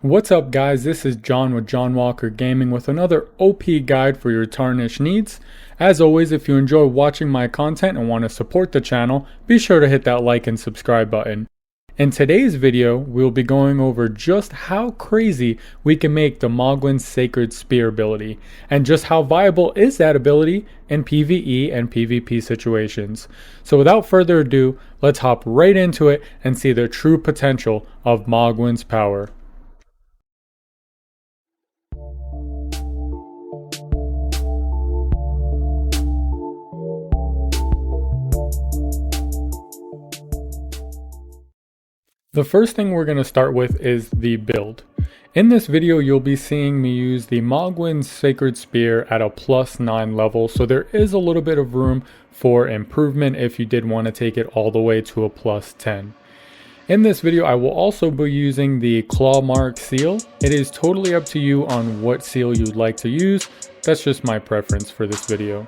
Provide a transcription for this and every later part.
What's up guys, this is John with John Walker Gaming with another OP guide for your tarnish needs. As always, if you enjoy watching my content and want to support the channel, be sure to hit that like and subscribe button. In today's video, we'll be going over just how crazy we can make the Mohgwyn Sacred Spear ability, and just how viable is that ability in PvE and PvP situations. So without further ado, let's hop right into it and see the true potential of Mohgwyn's power. The first thing we're going to start with is the build. In this video, you'll be seeing me use the Mohgwyn Sacred Spear at a +9 level, so there is a little bit of room for improvement if you did want to take it all the way to a +10. In this video, I will also be using the claw mark seal. It is totally up to you on what seal you'd like to use. That's just my preference for this video.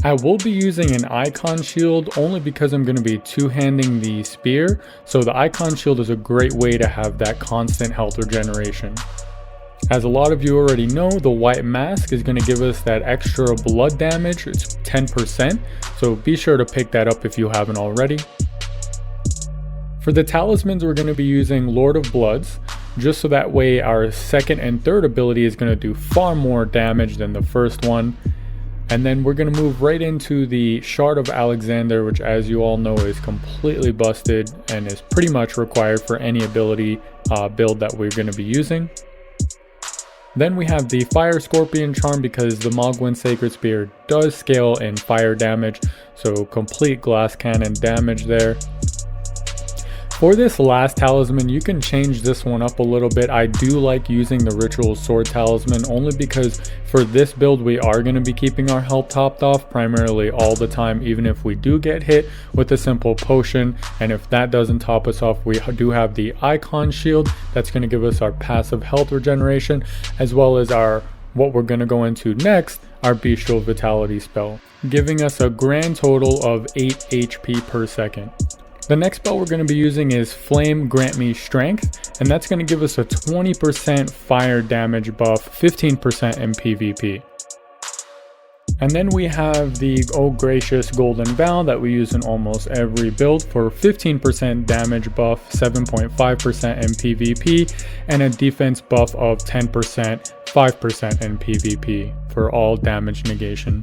I will be using an icon shield only because I'm going to be two-handing the spear, so the icon shield is a great way to have that constant health regeneration. As a lot of you already know, the white mask is going to give us that extra blood damage. It's 10%, so be sure to pick that up if you haven't already. For the talismans, we're going to be using Lord of Bloods, just so that way our second and third ability is going to do far more damage than the first one. And then we're going to move right into the Shard of Alexander, which as you all know is completely busted and is pretty much required for any ability build that we're going to be using. Then we have the Fire Scorpion Charm because the Mohgwyn Sacred Spear does scale in fire damage, so complete glass cannon damage there. For this last talisman, you can change this one up a little bit. I do like using the Ritual Sword Talisman only because for this build we are going to be keeping our health topped off primarily all the time, even if we do get hit with a simple potion. And if that doesn't top us off, we do have the Icon Shield that's going to give us our passive health regeneration, as well as what we're going to go into next, our Bestial Vitality spell, giving us a grand total of 8 HP per second. The next spell we're going to be using is Flame Grant Me Strength, and that's going to give us a 20% fire damage buff, 15% in PvP. And then we have the Oh Gracious Golden Vow that we use in almost every build for 15% damage buff, 7.5% in PvP, and a defense buff of 10%, 5% in PvP for all damage negation.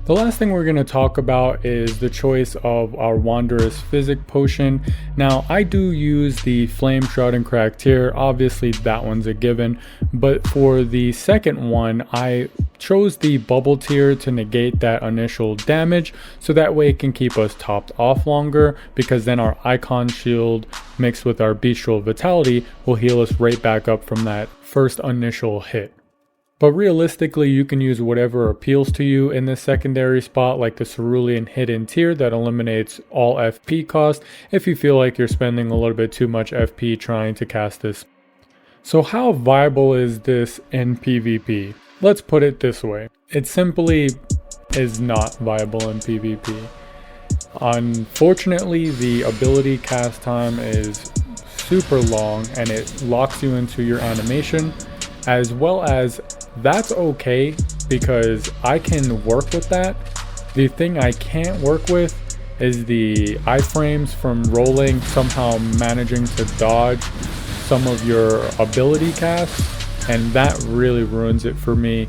The last thing we're going to talk about is the choice of our Wanderous Physic Potion. Now, I do use the Flame Shroud and Cracked Tear. Obviously, that one's a given. But for the second one, I chose the Bubble Tear to negate that initial damage, so that way it can keep us topped off longer, because then our Icon Shield mixed with our Bestial Vitality will heal us right back up from that first initial hit. But realistically, you can use whatever appeals to you in this secondary spot, like the Cerulean Hidden Tear that eliminates all FP cost if you feel like you're spending a little bit too much FP trying to cast this. So how viable is this in PvP? Let's put it this way. It simply is not viable in PvP. Unfortunately, the ability cast time is super long and it locks you into your animation, as well as that's okay because I can work with that. The thing I can't work with is the iframes from rolling, somehow managing to dodge some of your ability casts, and that really ruins it for me.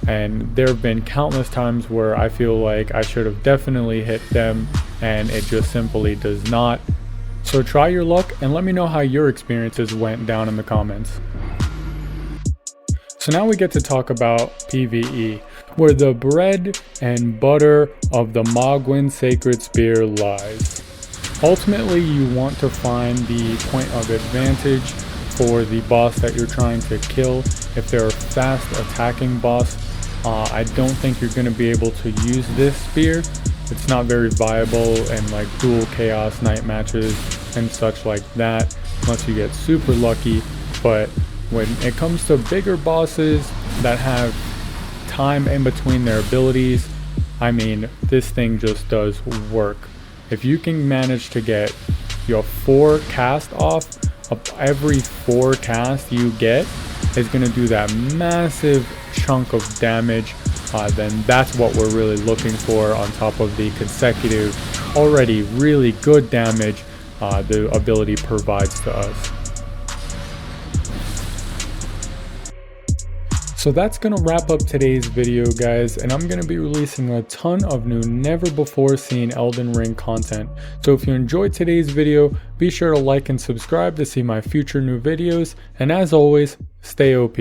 And there have been countless times where I feel like I should have definitely hit them and it just simply does not. So try your luck and let me know how your experiences went down in the comments. So now we get to talk about PvE, where the bread and butter of the Mohgwyn Sacred Spear lies. Ultimately, you want to find the point of advantage for the boss that you're trying to kill. If they're a fast attacking boss, I don't think you're going to be able to use this spear. It's not very viable in like dual chaos night matches and such like that, unless you get super lucky. But when it comes to bigger bosses that have time in between their abilities, I mean, this thing just does work. If you can manage to get your 4 cast off every 4 casts you get is going to do that massive chunk of damage, then that's what we're really looking for on top of the consecutive, already really good damage the ability provides to us. So that's going to wrap up today's video, guys, and I'm going to be releasing a ton of new never before seen Elden Ring content. So if you enjoyed today's video, be sure to like and subscribe to see my future new videos, and as always, stay OP.